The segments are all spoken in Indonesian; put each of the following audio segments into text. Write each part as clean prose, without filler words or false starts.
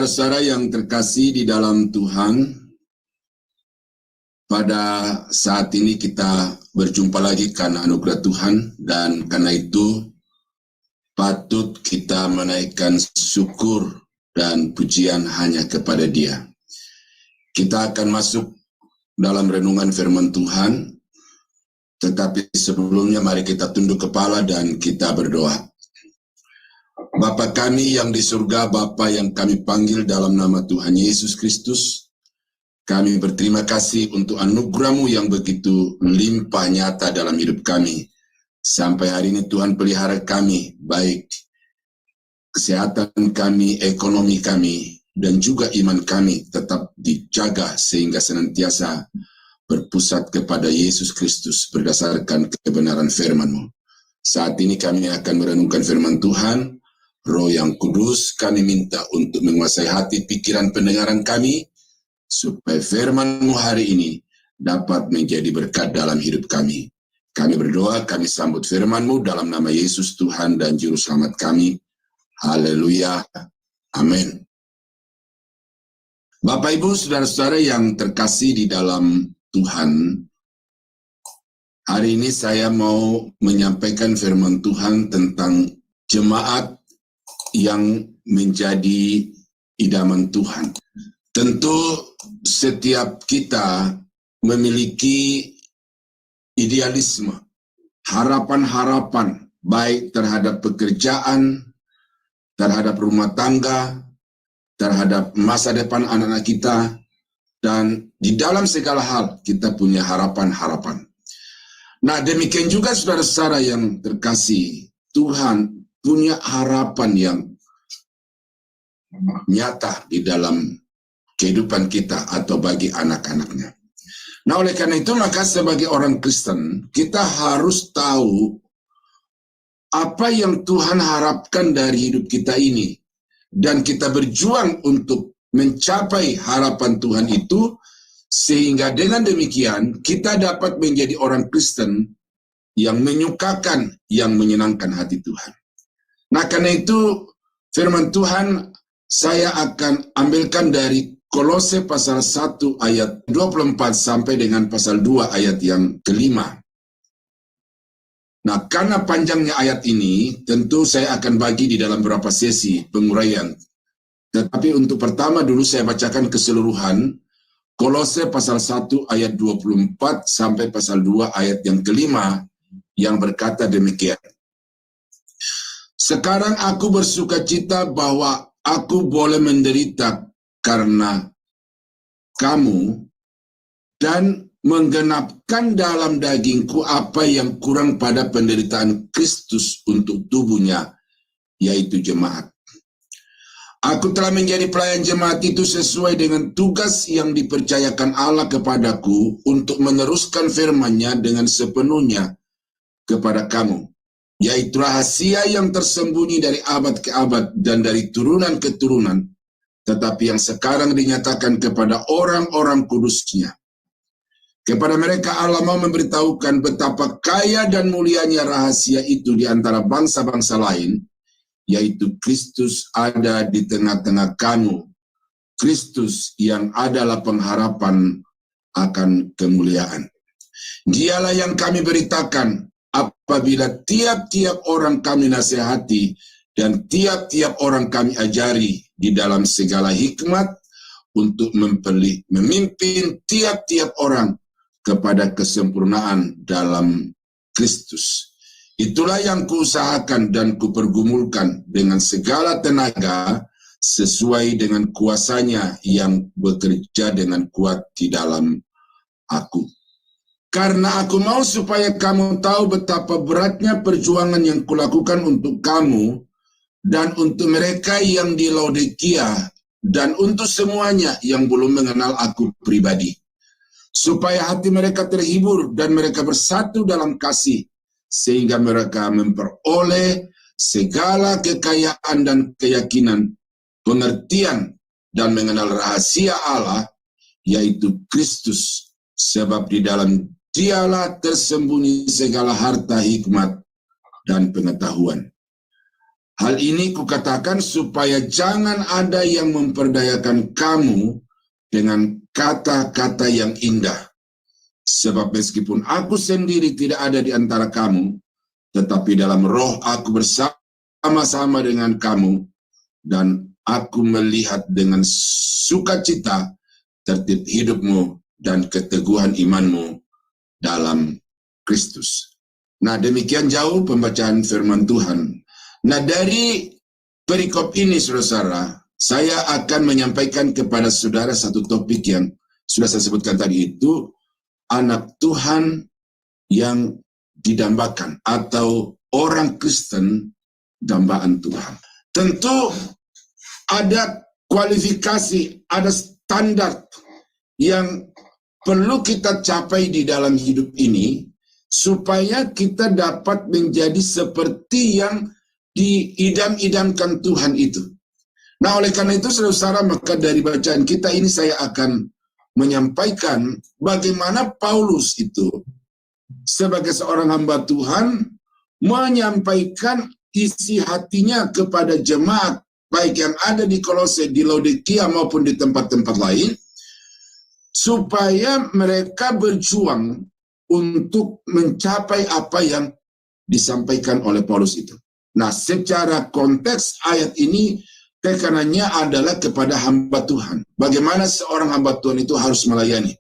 saudara-saudara yang terkasih di dalam Tuhan, pada saat ini kita berjumpa lagi karena anugerah Tuhan, dan karena itu patut kita menaikkan syukur dan pujian hanya kepada Dia. Kita akan masuk dalam renungan firman Tuhan, tetapi sebelumnya mari kita tunduk kepala dan kita berdoa. Bapa kami yang di surga, Bapa yang kami panggil dalam nama Tuhan Yesus Kristus, kami berterima kasih untuk anugerah-Mu yang begitu limpah nyata dalam hidup kami. Sampai hari ini Tuhan pelihara kami, baik kesehatan kami, ekonomi kami, dan juga iman kami tetap dijaga sehingga senantiasa berpusat kepada Yesus Kristus berdasarkan kebenaran firman-Mu. Saat ini kami akan merenungkan firman Tuhan. Roh yang kudus kami minta untuk menguasai hati pikiran pendengaran kami, supaya firman-Mu hari ini dapat menjadi berkat dalam hidup kami. Kami berdoa, kami sambut firman-Mu dalam nama Yesus Tuhan dan Juru Selamat kami. Haleluya. Amin. Bapak Ibu saudara-saudara yang terkasih di dalam Tuhan, hari ini saya mau menyampaikan firman Tuhan tentang jemaat yang menjadi idaman Tuhan. Tentu setiap kita memiliki idealisme, harapan-harapan, baik terhadap pekerjaan, terhadap rumah tangga, terhadap masa depan anak-anak kita, dan di dalam segala hal kita punya harapan-harapan. Nah, demikian juga saudara-saudara yang terkasih, Tuhan punya harapan yang nyata di dalam kehidupan kita atau bagi anak-anaknya. Nah, oleh karena itu maka sebagai orang Kristen kita harus tahu apa yang Tuhan harapkan dari hidup kita ini, dan kita berjuang untuk mencapai harapan Tuhan itu, sehingga dengan demikian kita dapat menjadi orang Kristen yang menyukakan, yang menyenangkan hati Tuhan. Nah, karena itu firman Tuhan saya akan ambilkan dari Kolose pasal 1 ayat 24 sampai dengan pasal 2 ayat yang kelima. Nah, karena panjangnya ayat ini, tentu saya akan bagi di dalam beberapa sesi penguraian. Tetapi untuk pertama dulu saya bacakan keseluruhan Kolose pasal 1 ayat 24 sampai pasal 2 ayat yang kelima yang berkata demikian. Sekarang aku bersukacita bahwa aku boleh menderita karena kamu, dan menggenapkan dalam dagingku apa yang kurang pada penderitaan Kristus untuk tubuhnya, yaitu jemaat. Aku telah menjadi pelayan jemaat itu sesuai dengan tugas yang dipercayakan Allah kepadaku untuk meneruskan firman-Nya dengan sepenuhnya kepada kamu, yaitu rahasia yang tersembunyi dari abad ke abad dan dari turunan ke turunan, tetapi yang sekarang dinyatakan kepada orang-orang kudus-Nya. Kepada mereka Allah mau memberitahukan betapa kaya dan mulianya rahasia itu di antara bangsa-bangsa lain, yaitu Kristus ada di tengah-tengah kamu, Kristus yang adalah pengharapan akan kemuliaan. Dialah yang kami beritakan apabila tiap-tiap orang kami nasihati dan tiap-tiap orang kami ajari di dalam segala hikmat untuk memimpin tiap-tiap orang kepada kesempurnaan dalam Kristus. Itulah yang kuusahakan dan kupergumulkan dengan segala tenaga sesuai dengan kuasanya yang bekerja dengan kuat di dalam aku. Karena aku mau supaya kamu tahu betapa beratnya perjuangan yang kulakukan untuk kamu dan untuk mereka yang di Laodikia dan untuk semuanya yang belum mengenal aku pribadi, supaya hati mereka terhibur dan mereka bersatu dalam kasih, sehingga mereka memperoleh segala kekayaan dan keyakinan, pengertian dan mengenal rahasia Allah, yaitu Kristus, sebab di dalam Dialah tersembunyi segala harta hikmat dan pengetahuan. Hal ini kukatakan supaya jangan ada yang memperdayakan kamu dengan kata-kata yang indah. Sebab meskipun aku sendiri tidak ada di antara kamu, tetapi dalam roh aku bersama-sama dengan kamu, dan aku melihat dengan sukacita tertib hidupmu dan keteguhan imanmu dalam Kristus. Nah, demikian jauh pembacaan firman Tuhan. Nah, dari perikop ini, saudara-saudara, saya akan menyampaikan kepada saudara satu topik yang sudah saya sebutkan tadi, itu anak Tuhan yang didambakan atau orang Kristen dambaan Tuhan. Tentu ada kualifikasi, ada standar yang perlu kita capai di dalam hidup ini supaya kita dapat menjadi seperti yang diidam-idamkan Tuhan itu. Nah, oleh karena itu, saudara-saudara, maka dari bacaan kita ini saya akan menyampaikan bagaimana Paulus itu sebagai seorang hamba Tuhan menyampaikan isi hatinya kepada jemaat baik yang ada di Kolose, di Laodikia maupun di tempat-tempat lain, supaya mereka berjuang untuk mencapai apa yang disampaikan oleh Paulus itu. Nah, secara konteks ayat ini tekanannya adalah kepada hamba Tuhan. Bagaimana seorang hamba Tuhan itu harus melayani.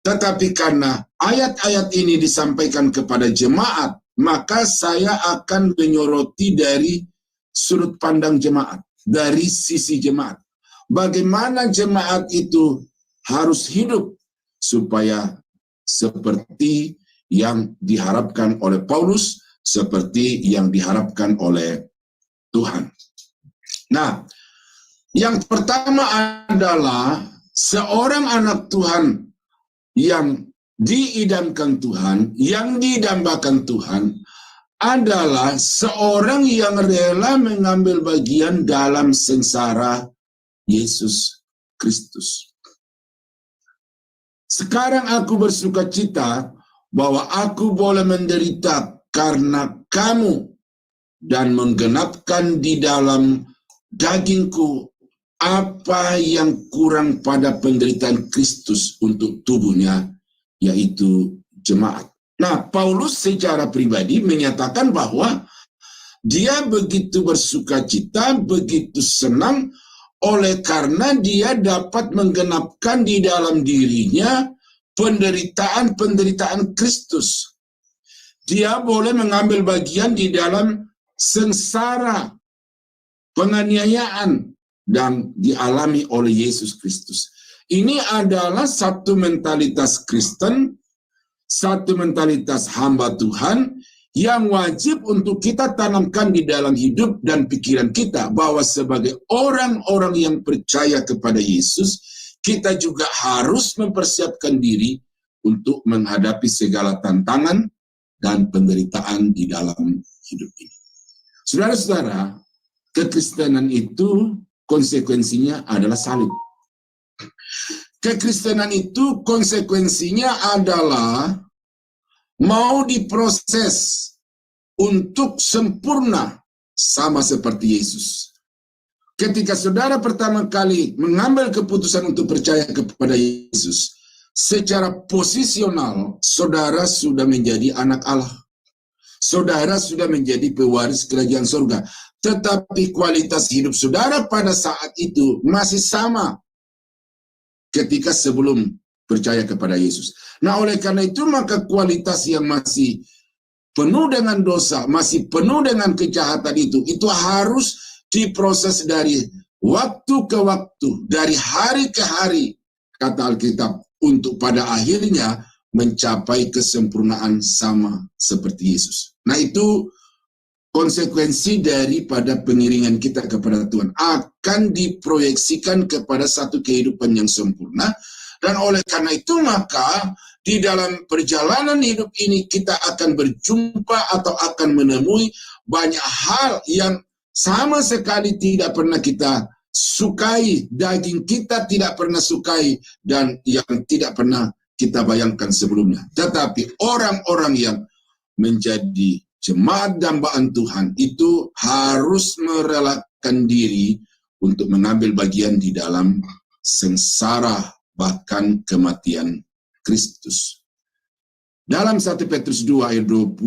Tetapi karena ayat-ayat ini disampaikan kepada jemaat, maka saya akan menyoroti dari sudut pandang jemaat, dari sisi jemaat. Bagaimana jemaat itu harus hidup supaya seperti yang diharapkan oleh Paulus, seperti yang diharapkan oleh Tuhan. Nah, yang pertama adalah seorang anak Tuhan yang diidamkan Tuhan, yang didambakan Tuhan, adalah seorang yang rela mengambil bagian dalam sengsara Yesus Kristus. Sekarang aku bersuka cita bahwa aku boleh menderita karena kamu, dan menggenapkan di dalam dagingku apa yang kurang pada penderitaan Kristus untuk tubuhnya, yaitu jemaat. Nah, Paulus secara pribadi menyatakan bahwa dia begitu bersuka cita, begitu senang, oleh karena dia dapat menggenapkan di dalam dirinya penderitaan-penderitaan Kristus. Dia boleh mengambil bagian di dalam sengsara, penganiayaan yang dialami oleh Yesus Kristus. Ini adalah satu mentalitas Kristen, satu mentalitas hamba Tuhan yang wajib untuk kita tanamkan di dalam hidup dan pikiran kita, bahwa sebagai orang-orang yang percaya kepada Yesus, kita juga harus mempersiapkan diri untuk menghadapi segala tantangan dan penderitaan di dalam hidup ini. Saudara-saudara, kekristenan itu konsekuensinya adalah salib. Kekristenan itu konsekuensinya adalah mau diproses untuk sempurna sama seperti Yesus. Ketika saudara pertama kali mengambil keputusan untuk percaya kepada Yesus, secara posisional saudara sudah menjadi anak Allah. Saudara sudah menjadi pewaris kerajaan surga. Tetapi kualitas hidup saudara pada saat itu masih sama ketika sebelum percaya kepada Yesus. Nah, oleh karena itu maka kualitas yang masih penuh dengan dosa, masih penuh dengan kejahatan itu harus diproses dari waktu ke waktu, dari hari ke hari, kata Alkitab, untuk pada akhirnya mencapai kesempurnaan sama seperti Yesus. Nah, itu konsekuensi daripada pengiringan kita kepada Tuhan akan diproyeksikan kepada satu kehidupan yang sempurna. Dan oleh karena itu maka di dalam perjalanan hidup ini kita akan berjumpa atau akan menemui banyak hal yang sama sekali tidak pernah kita sukai, daging kita tidak pernah sukai, dan yang tidak pernah kita bayangkan sebelumnya. Tetapi orang-orang yang menjadi jemaat dambaan Tuhan itu harus merelakan diri untuk mengambil bagian di dalam sengsara bahkan kematian Kristus. Dalam 1 Petrus 2 ayat 20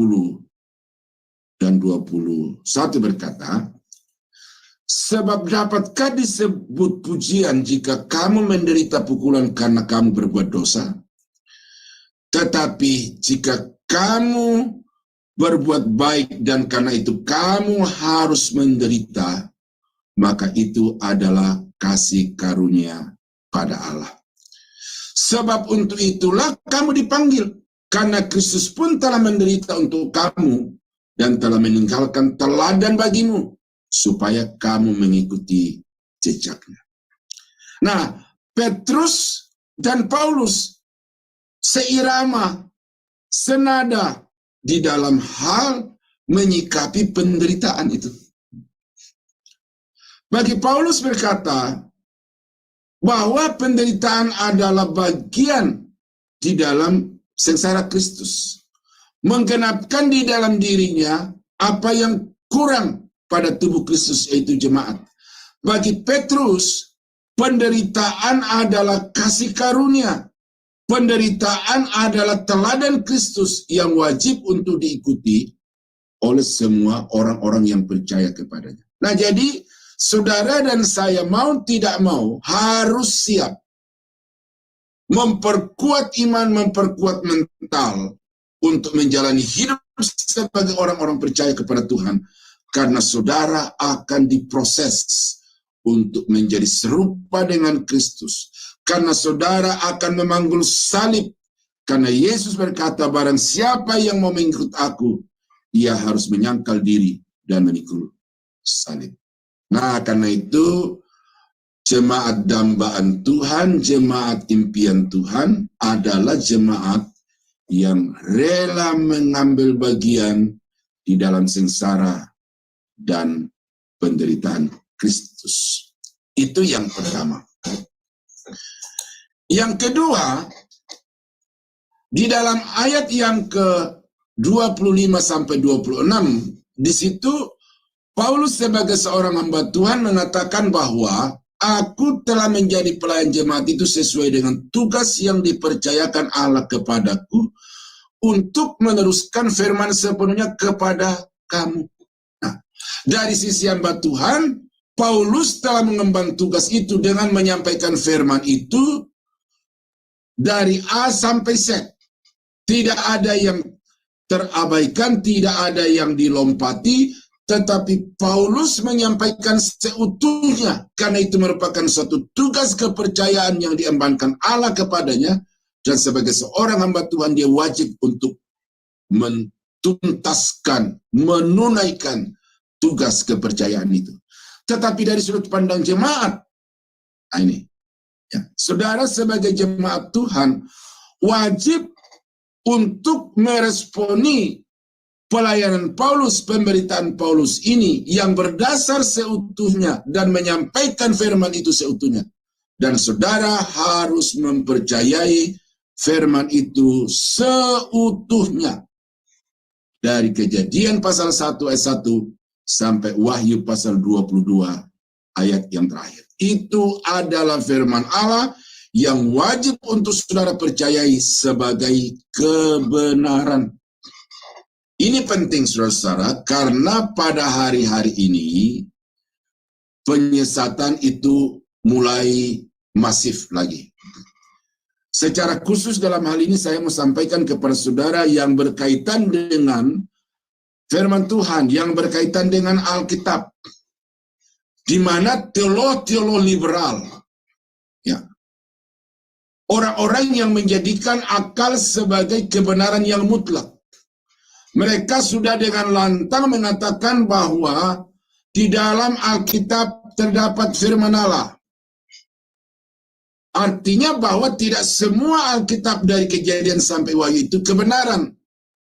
dan 21 berkata, sebab dapatkah disebut pujian jika kamu menderita pukulan karena kamu berbuat dosa? Tetapi jika kamu berbuat baik dan karena itu kamu harus menderita, maka itu adalah kasih karunia pada Allah. Sebab untuk itulah kamu dipanggil, karena Kristus pun telah menderita untuk kamu dan telah meninggalkan teladan bagimu, supaya kamu mengikuti jejaknya. Nah, Petrus dan Paulus seirama, senada di dalam hal menyikapi penderitaan itu. Bagi Paulus berkata bahwa penderitaan adalah bagian di dalam sengsara Kristus, menggenapkan di dalam dirinya apa yang kurang pada tubuh Kristus, yaitu jemaat. Bagi Petrus, penderitaan adalah kasih karunia. Penderitaan adalah teladan Kristus yang wajib untuk diikuti oleh semua orang-orang yang percaya kepadanya. Nah, jadi saudara dan saya mau tidak mau harus siap memperkuat iman, memperkuat mental untuk menjalani hidup sebagai orang-orang percaya kepada Tuhan. Karena saudara akan diproses untuk menjadi serupa dengan Kristus. Karena saudara akan memanggul salib. Karena Yesus berkata, barang siapa yang mau mengikut aku, ia harus menyangkal diri dan memikul salib. Nah, karena itu jemaat dambaan Tuhan, jemaat impian Tuhan adalah jemaat yang rela mengambil bagian di dalam sengsara dan penderitaan Kristus. Itu yang pertama. Yang kedua, di dalam ayat yang ke-25 sampai 26, di situ Paulus sebagai seorang hamba Tuhan mengatakan bahwa aku telah menjadi pelayan jemaat itu sesuai dengan tugas yang dipercayakan Allah kepadaku untuk meneruskan firman sepenuhnya kepada kamu. Nah, dari sisi hamba Tuhan, Paulus telah mengemban tugas itu dengan menyampaikan firman itu dari A sampai Z. Tidak ada yang terabaikan, tidak ada yang dilompati, tetapi Paulus menyampaikan seutuhnya, karena itu merupakan suatu tugas kepercayaan yang diembankan Allah kepadanya, dan sebagai seorang hamba Tuhan dia wajib untuk menuntaskan, menunaikan tugas kepercayaan itu. Tetapi dari sudut pandang jemaat, nah ini, ya, saudara sebagai jemaat Tuhan wajib untuk meresponi pelayanan Paulus, pemberitaan Paulus ini yang berdasar seutuhnya dan menyampaikan firman itu seutuhnya. Dan saudara harus mempercayai firman itu seutuhnya. Dari Kejadian pasal 1 ayat 1 sampai Wahyu pasal 22 ayat yang terakhir. Itu adalah firman Allah yang wajib untuk saudara percayai sebagai kebenaran. Ini penting saudara-saudara, karena pada hari-hari ini penyesatan itu mulai masif lagi. Secara khusus dalam hal ini saya mau sampaikan kepada saudara yang berkaitan dengan firman Tuhan, yang berkaitan dengan Alkitab, di mana teolog-teolog liberal, ya, orang-orang yang menjadikan akal sebagai kebenaran yang mutlak. Mereka sudah dengan lantang mengatakan bahwa di dalam Alkitab terdapat firman Allah. Artinya bahwa tidak semua Alkitab dari Kejadian sampai Wahyu itu kebenaran.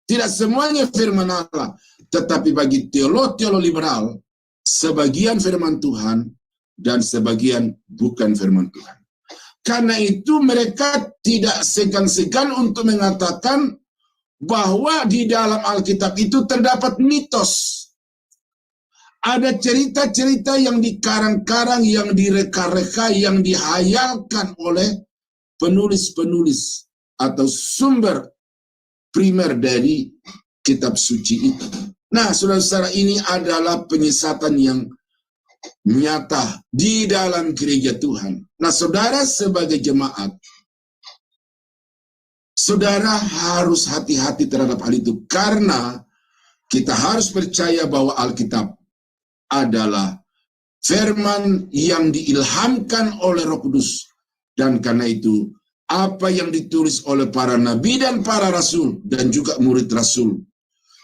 Tidak semuanya firman Allah. Tetapi bagi teolog-teolog liberal, sebagian firman Tuhan dan sebagian bukan firman Tuhan. Karena itu mereka tidak segan-segan untuk mengatakan bahwa di dalam Alkitab itu terdapat mitos. Ada cerita-cerita yang dikarang-karang, yang direka-reka, yang dihayalkan oleh penulis-penulis atau sumber primer dari kitab suci itu. Nah, saudara-saudara, ini adalah penyesatan yang nyata di dalam gereja Tuhan. Nah, saudara sebagai jemaat, saudara harus hati-hati terhadap hal itu, karena kita harus percaya bahwa Alkitab adalah firman yang diilhamkan oleh Roh Kudus, dan karena itu apa yang ditulis oleh para nabi dan para rasul dan juga murid rasul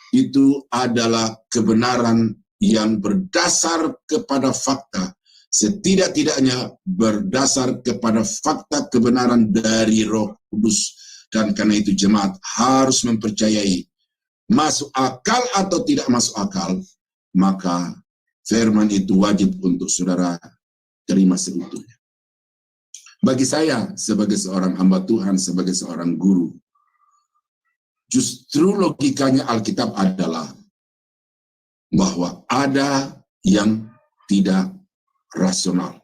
itu adalah kebenaran yang berdasar kepada fakta, setidak-tidaknya berdasar kepada fakta kebenaran dari Roh Kudus. Dan karena itu jemaat harus mempercayai, masuk akal atau tidak masuk akal, maka firman itu wajib untuk saudara terima seutuhnya. Bagi saya sebagai seorang hamba Tuhan, sebagai seorang guru, justru logikanya Alkitab adalah bahwa ada yang tidak rasional.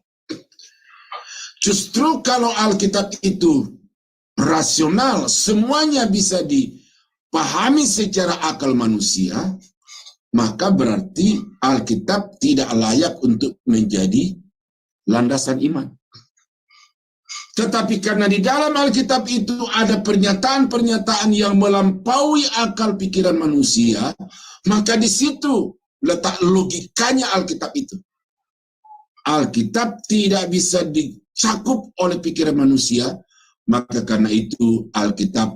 Justru kalau Alkitab itu rasional, semuanya bisa dipahami secara akal manusia, maka berarti Alkitab tidak layak untuk menjadi landasan iman. Tetapi karena di dalam Alkitab itu ada pernyataan-pernyataan yang melampaui akal pikiran manusia, maka di situ letak logikanya Alkitab itu. Alkitab tidak bisa dicakup oleh pikiran manusia, maka karena itu Alkitab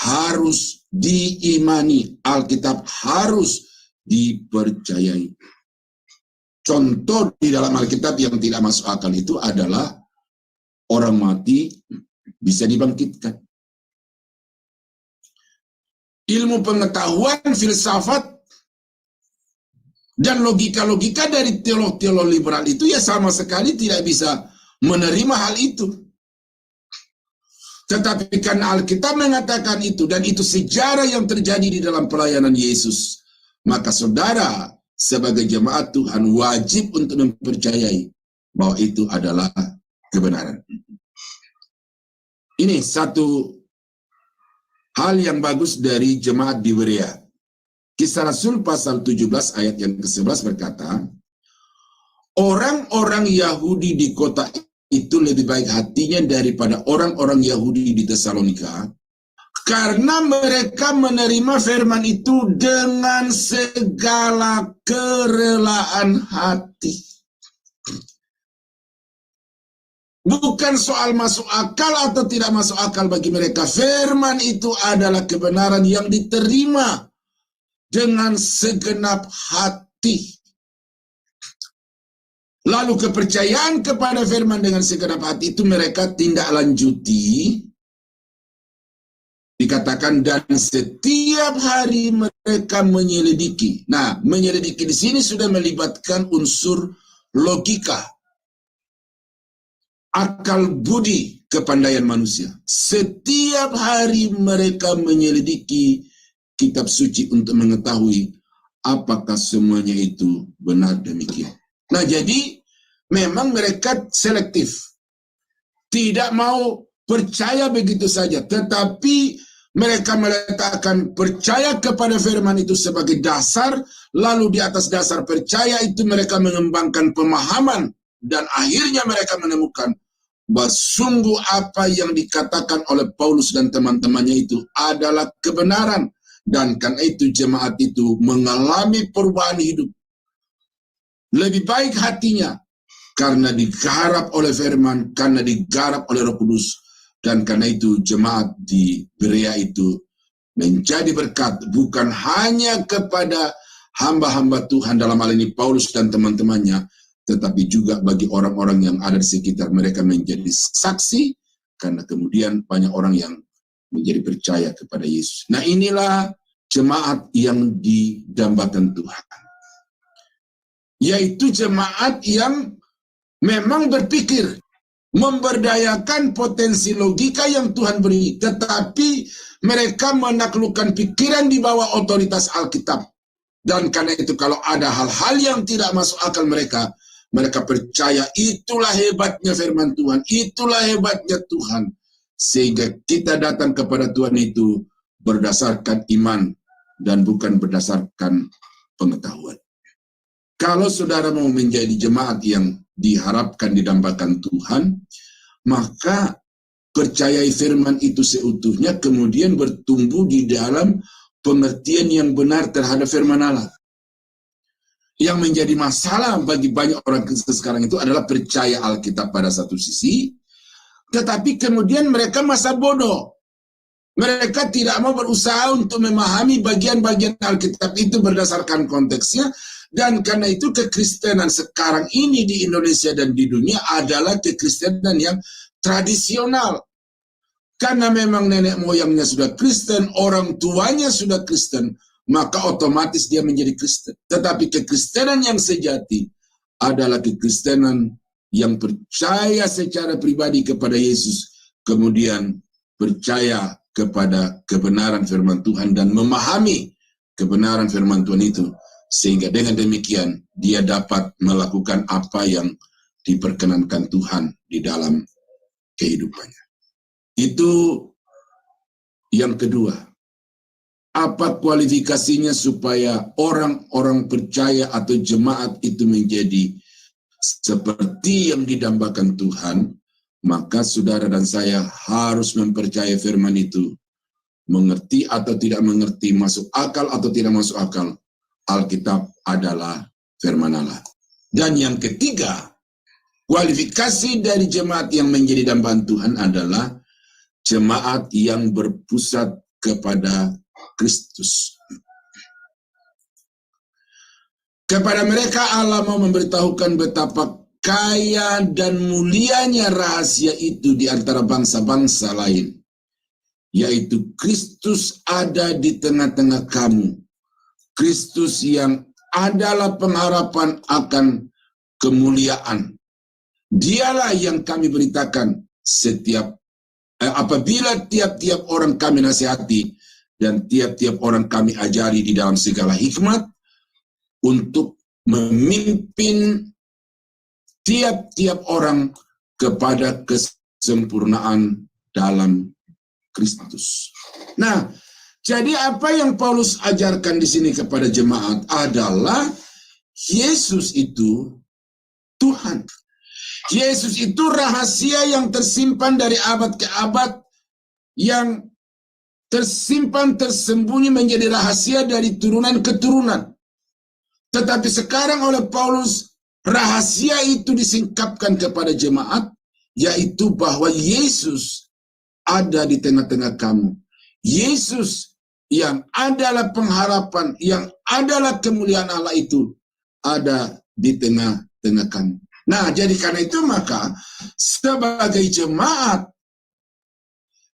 harus diimani, Alkitab harus dipercayai. Contoh di dalam Alkitab yang tidak masuk akal itu adalah orang mati bisa dibangkitkan. Ilmu pengetahuan, filsafat, dan logika-logika dari teolog-teolog liberal itu ya sama sekali tidak bisa menerima hal itu. Tetapi karena Alkitab mengatakan itu, dan itu sejarah yang terjadi di dalam pelayanan Yesus, maka saudara sebagai jemaat Tuhan wajib untuk mempercayai bahwa itu adalah kebenaran. Ini satu hal yang bagus dari jemaat di Berea. Kisah Rasul pasal 17 ayat yang ke-11 berkata, orang-orang Yahudi di kota itu lebih baik hatinya daripada orang-orang Yahudi di Tesalonika, karena mereka menerima firman itu dengan segala kerelaan hati. Bukan soal masuk akal atau tidak masuk akal bagi mereka. Firman itu adalah kebenaran yang diterima dengan segenap hati. Lalu kepercayaan kepada firman dengan segenap hati itu mereka tindak lanjuti. Dikatakan dan setiap hari mereka menyelidiki. Nah, menyelidiki di sini sudah melibatkan unsur logika, akal budi, kepandaian manusia. Setiap hari mereka menyelidiki kitab suci untuk mengetahui apakah semuanya itu benar demikian. Nah, jadi memang mereka selektif. Tidak mau percaya begitu saja, tetapi mereka meletakkan percaya kepada firman itu sebagai dasar, lalu di atas dasar percaya itu mereka mengembangkan pemahaman, dan akhirnya mereka menemukan bahwa sungguh apa yang dikatakan oleh Paulus dan teman-temannya itu adalah kebenaran, dan karena itu jemaat itu mengalami perubahan hidup. Lebih baik hatinya karena digarap oleh firman, karena digarap oleh Roh Kudus, dan karena itu jemaat di Berea itu menjadi berkat bukan hanya kepada hamba-hamba Tuhan, dalam hal ini Paulus dan teman-temannya, tetapi juga bagi orang-orang yang ada di sekitar mereka menjadi saksi, karena kemudian banyak orang yang menjadi percaya kepada Yesus. Nah, inilah jemaat yang didambakan Tuhan, yaitu jemaat yang memang berpikir memberdayakan potensi logika yang Tuhan beri, tetapi mereka menaklukkan pikiran di bawah otoritas Alkitab. Dan karena itu kalau ada hal-hal yang tidak masuk akal mereka percaya itulah hebatnya firman Tuhan, itulah hebatnya Tuhan. Sehingga kita datang kepada Tuhan itu berdasarkan iman dan bukan berdasarkan pengetahuan. Kalau saudara mau menjadi jemaat yang diharapkan didambakan Tuhan, maka percayai firman itu seutuhnya, kemudian bertumbuh di dalam pengertian yang benar terhadap firman Allah. Yang menjadi masalah bagi banyak orang Kristen sekarang itu adalah percaya Alkitab pada satu sisi, tetapi kemudian mereka masa bodoh. Mereka tidak mau berusaha untuk memahami bagian-bagian Alkitab itu berdasarkan konteksnya, dan karena itu kekristenan sekarang ini di Indonesia dan di dunia adalah kekristenan yang tradisional. Karena memang nenek moyangnya sudah Kristen, orang tuanya sudah Kristen, maka otomatis dia menjadi Kristen. Tetapi kekristenan yang sejati adalah kekristenan yang percaya secara pribadi kepada Yesus, kemudian percaya kepada kebenaran firman Tuhan dan memahami kebenaran firman Tuhan itu, sehingga dengan demikian dia dapat melakukan apa yang diperkenankan Tuhan di dalam kehidupannya. Itu yang kedua. Apa kualifikasinya supaya orang-orang percaya atau jemaat itu menjadi seperti yang didambakan Tuhan? Maka saudara dan saya harus mempercayai firman itu. Mengerti atau tidak mengerti, masuk akal atau tidak masuk akal, Alkitab adalah firman Allah. Dan yang ketiga, kualifikasi dari jemaat yang menjadi dambaan Tuhan adalah jemaat yang berpusat kepada Kristus. Kepada mereka Allah mau memberitahukan betapa kaya dan mulianya rahasia itu di antara bangsa-bangsa lain, yaitu Kristus ada di tengah-tengah kamu. Kristus yang adalah pengharapan akan kemuliaan. Dialah yang kami beritakan apabila tiap-tiap orang kami nasihati dan tiap-tiap orang kami ajari di dalam segala hikmat untuk memimpin tiap-tiap orang kepada kesempurnaan dalam Kristus. Nah, jadi apa yang Paulus ajarkan di sini kepada jemaat adalah Yesus itu Tuhan. Yesus itu rahasia yang tersimpan dari abad ke abad, yang tersimpan tersembunyi menjadi rahasia dari turunan ke turunan. Tetapi sekarang oleh Paulus, rahasia itu disingkapkan kepada jemaat, yaitu bahwa Yesus ada di tengah-tengah kamu. Yesus yang adalah pengharapan, yang adalah kemuliaan Allah itu ada di tengah-tengah kamu. Nah, jadi karena itu maka sebagai jemaat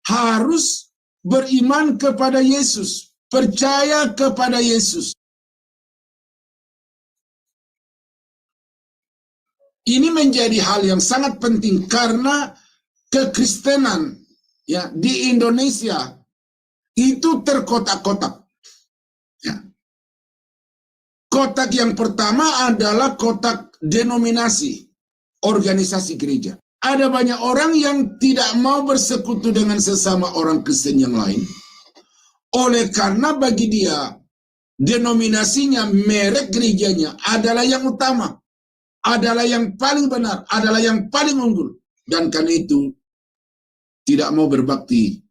harus beriman kepada Yesus, percaya kepada Yesus. Ini menjadi hal yang sangat penting karena kekristenan ya di Indonesia itu terkotak-kotak. Ya. Kotak yang pertama adalah kotak denominasi, organisasi gereja. Ada banyak orang yang tidak mau bersekutu dengan sesama orang Kristen yang lain. Oleh karena bagi dia, denominasinya, merek gerejanya adalah yang utama, adalah yang paling benar, adalah yang paling unggul. Dan karena itu, tidak mau berbakti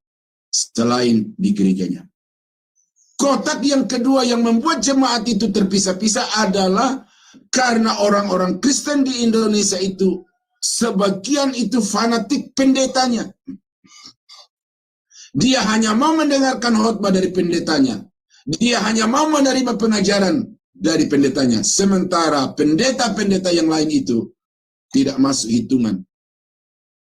selain di gerejanya. Kotak yang kedua yang membuat jemaat itu terpisah-pisah adalah karena orang-orang Kristen di Indonesia itu sebagian itu fanatik pendetanya. Dia hanya mau mendengarkan khotbah dari pendetanya. Dia hanya mau menerima pengajaran dari pendetanya. Sementara pendeta-pendeta yang lain itu tidak masuk hitungan,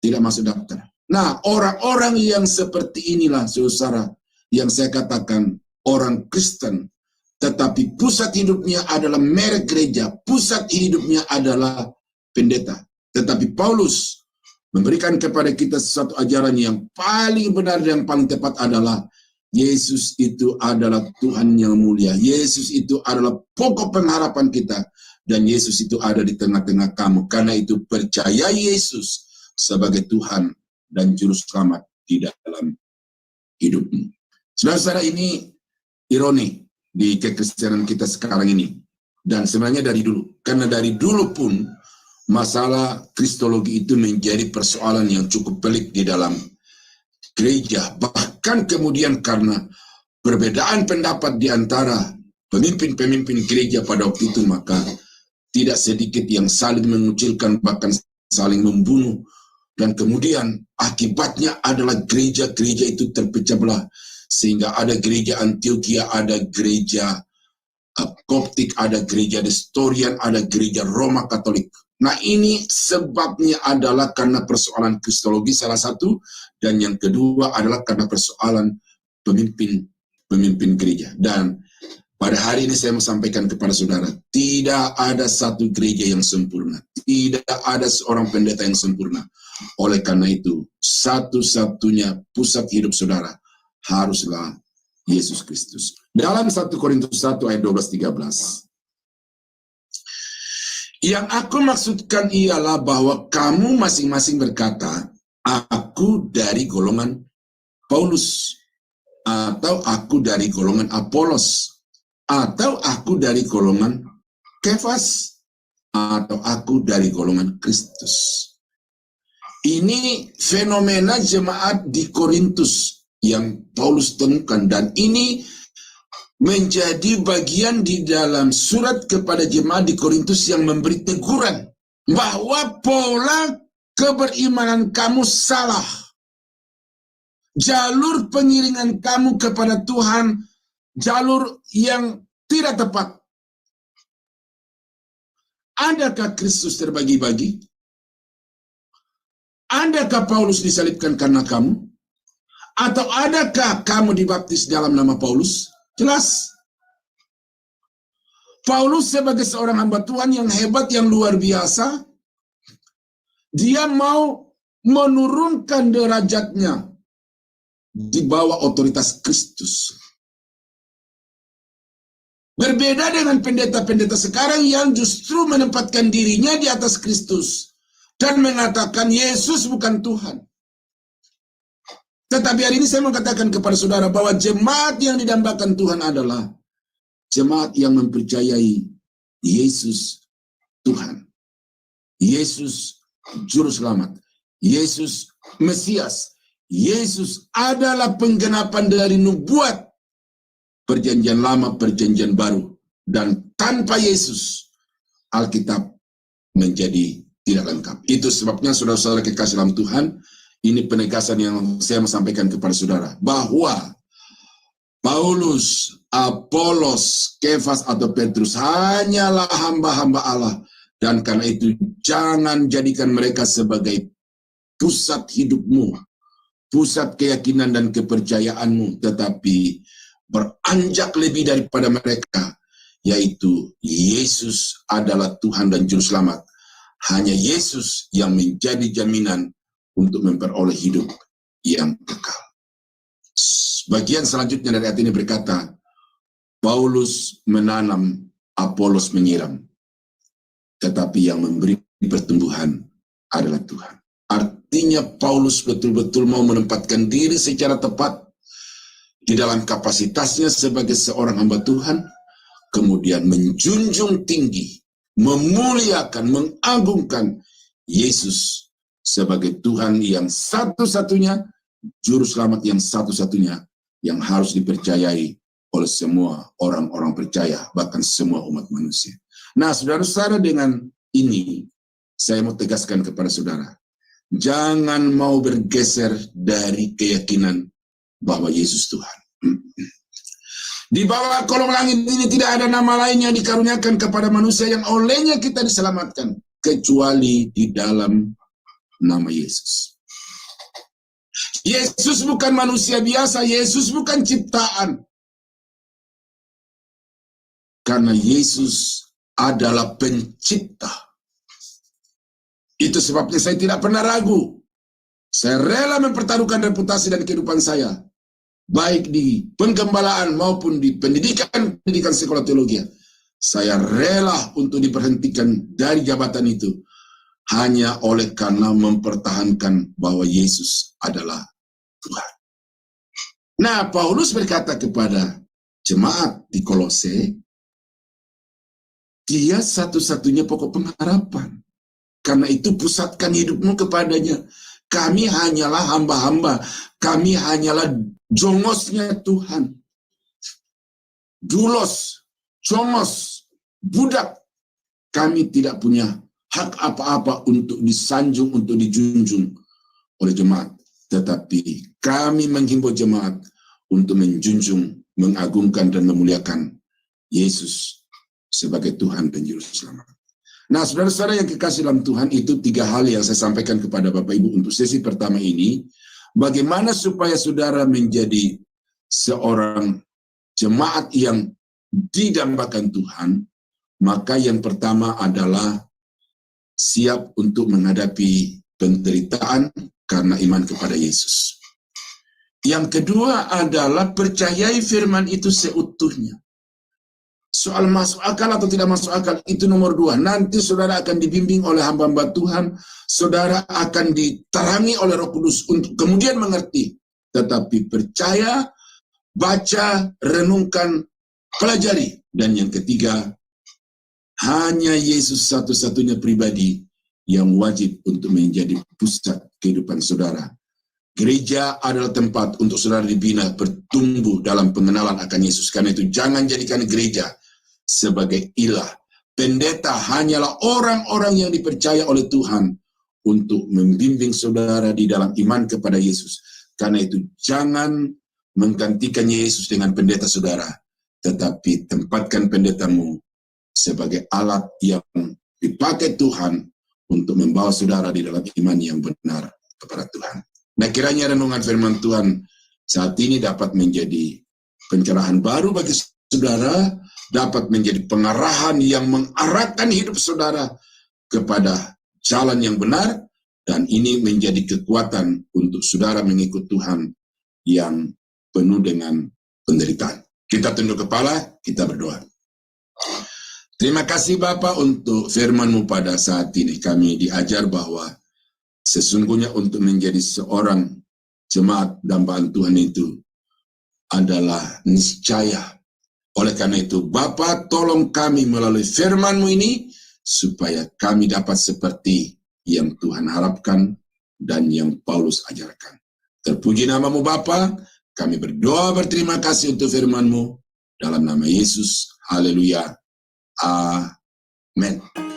tidak masuk daftar. Nah, orang-orang yang seperti inilah, saudara, yang saya katakan orang Kristen, tetapi pusat hidupnya adalah merek gereja, pusat hidupnya adalah pendeta. Tetapi Paulus memberikan kepada kita sesuatu ajaran yang paling benar dan yang paling tepat adalah Yesus itu adalah Tuhan yang mulia. Yesus itu adalah pokok pengharapan kita. Dan Yesus itu ada di tengah-tengah kamu. Karena itu percaya Yesus sebagai Tuhan dan Juru Selamat di dalam hidupmu. Saudara-saudara, ini ironi di kekristenan kita sekarang ini. Dan sebenarnya dari dulu. Karena dari dulu pun masalah kristologi itu menjadi persoalan yang cukup pelik di dalam gereja. Bahkan kemudian karena perbedaan pendapat di antara pemimpin-pemimpin gereja pada waktu itu, maka tidak sedikit yang saling mengucilkan, bahkan saling membunuh. Dan kemudian akibatnya adalah gereja-gereja itu terpecah belah. Sehingga ada gereja Antioquia, ada gereja Koptik, ada gereja Nestorian, ada gereja Roma Katolik. Nah, ini sebabnya adalah karena persoalan kristologi salah satu, dan yang kedua adalah karena persoalan pemimpin gereja. Dan pada hari ini saya mau sampaikan kepada saudara, tidak ada satu gereja yang sempurna, tidak ada seorang pendeta yang sempurna. Oleh karena itu, satu-satunya pusat hidup saudara haruslah Yesus Kristus. Dalam 1 Korintus 1 ayat 12-13, yang aku maksudkan ialah bahwa kamu masing-masing berkata, aku dari golongan Paulus, atau aku dari golongan Apolos, atau aku dari golongan Kefas, atau aku dari golongan Kristus. Ini fenomena jemaat di Korintus yang Paulus temukan, dan ini menjadi bagian di dalam surat kepada jemaat di Korintus yang memberi teguran bahwa pola keberimanan kamu salah. Jalur pengiringan kamu kepada Tuhan, jalur yang tidak tepat. Adakah Kristus terbagi-bagi? Adakah Paulus disalibkan karena kamu? Atau adakah kamu dibaptis dalam nama Paulus? Jelas. Paulus sebagai seorang hamba Tuhan yang hebat, yang luar biasa, dia mau menurunkan derajatnya di bawah otoritas Kristus. Berbeda dengan pendeta-pendeta sekarang yang justru menempatkan dirinya di atas Kristus dan mengatakan Yesus bukan Tuhan. Tetapi hari ini saya mau katakan kepada saudara bahwa jemaat yang didambakan Tuhan adalah jemaat yang mempercayai Yesus Tuhan, Yesus Juru Selamat, Yesus Mesias, Yesus adalah penggenapan dari nubuat Perjanjian Lama, Perjanjian Baru. Dan tanpa Yesus, Alkitab menjadi tidak lengkap. Itu sebabnya saudara-saudara kekasih dalam Tuhan, ini penegasan yang saya mau sampaikan kepada saudara, bahwa Paulus, Apolos, Kefas atau Petrus hanyalah hamba-hamba Allah. Dan karena itu jangan jadikan mereka sebagai pusat hidupmu, pusat keyakinan dan kepercayaanmu, tetapi beranjak lebih daripada mereka, yaitu Yesus adalah Tuhan dan Juru Selamat. Hanya Yesus yang menjadi jaminan untuk memperoleh hidup yang kekal. Bagian selanjutnya dari ayat ini berkata, Paulus menanam, Apolos menyiram, tetapi yang memberi pertumbuhan adalah Tuhan. Artinya Paulus betul-betul mau menempatkan diri secara tepat di dalam kapasitasnya sebagai seorang hamba Tuhan, kemudian menjunjung tinggi, memuliakan, mengagungkan Yesus sebagai Tuhan yang satu-satunya, Juru Selamat yang satu-satunya, yang harus dipercayai oleh semua orang-orang percaya, bahkan semua umat manusia. Nah, saudara-saudara, dengan ini saya mau tegaskan kepada saudara, jangan mau bergeser dari keyakinan bahwa Yesus Tuhan. Di bawah kolong langit ini tidak ada nama lain yang dikaruniakan kepada manusia yang olehnya kita diselamatkan, kecuali di dalam nama Yesus. Yesus bukan manusia biasa, Yesus bukan ciptaan. Karena Yesus adalah pencipta. Itu sebabnya saya tidak pernah ragu Saya rela mempertaruhkan reputasi dan kehidupan saya, baik di penggembalaan maupun di pendidikan sekolah teologi. Saya rela untuk diberhentikan dari jabatan itu hanya oleh karena mempertahankan bahwa Yesus adalah Tuhan. Nah, Paulus berkata kepada jemaat di Kolose, dia satu-satunya pokok pengharapan. Karena itu pusatkan hidupmu kepadanya. Kami hanyalah hamba-hamba. Kami hanyalah jongosnya Tuhan. Dulos, jongos, budak. Kami tidak punya hak apa-apa untuk disanjung, untuk dijunjung oleh jemaat. Tetapi kami menghimbau jemaat untuk menjunjung, mengagungkan dan memuliakan Yesus sebagai Tuhan dan Juru Selamat. Nah, saudara-saudara yang kekasih dalam Tuhan, itu 3 hal yang saya sampaikan kepada Bapak Ibu untuk sesi pertama ini. Bagaimana supaya saudara menjadi seorang jemaat yang didambakan Tuhan? Maka yang pertama adalah siap untuk menghadapi penderitaan karena iman kepada Yesus. Yang kedua adalah percayai firman itu seutuhnya. Soal masuk akal atau tidak masuk akal, itu nomor 2. Nanti saudara akan dibimbing oleh hamba-hamba Tuhan, saudara akan diterangi oleh Roh Kudus untuk kemudian mengerti. Tetapi percaya, baca, renungkan, pelajari. Dan yang ketiga, hanya Yesus satu-satunya pribadi yang wajib untuk menjadi pusat kehidupan saudara. Gereja adalah tempat untuk saudara dibina, bertumbuh dalam pengenalan akan Yesus. Karena itu jangan jadikan gereja sebagai ilah. Pendeta hanyalah orang-orang yang dipercaya oleh Tuhan untuk membimbing saudara di dalam iman kepada Yesus. Karena itu jangan menggantikan Yesus dengan pendeta saudara, tetapi tempatkan pendetamu sebagai alat yang dipakai Tuhan untuk membawa saudara di dalam iman yang benar kepada Tuhan. Nah, kiranya renungan firman Tuhan saat ini dapat menjadi pencerahan baru bagi saudara, dapat menjadi pengarahan yang mengarahkan hidup saudara kepada jalan yang benar, dan ini menjadi kekuatan untuk saudara mengikut Tuhan yang penuh dengan penderitaan. Kita tunduk kepala, kita berdoa. Terima kasih Bapa untuk firman-Mu pada saat ini. Kami diajar bahwa sesungguhnya untuk menjadi seorang jemaat dambaan Tuhan itu adalah niscaya. Oleh karena itu, Bapa, tolong kami melalui firman-Mu ini, supaya kami dapat seperti yang Tuhan harapkan dan yang Paulus ajarkan. Terpuji nama-Mu Bapa, kami berdoa berterima kasih untuk firman-Mu, dalam nama Yesus, haleluya, amin.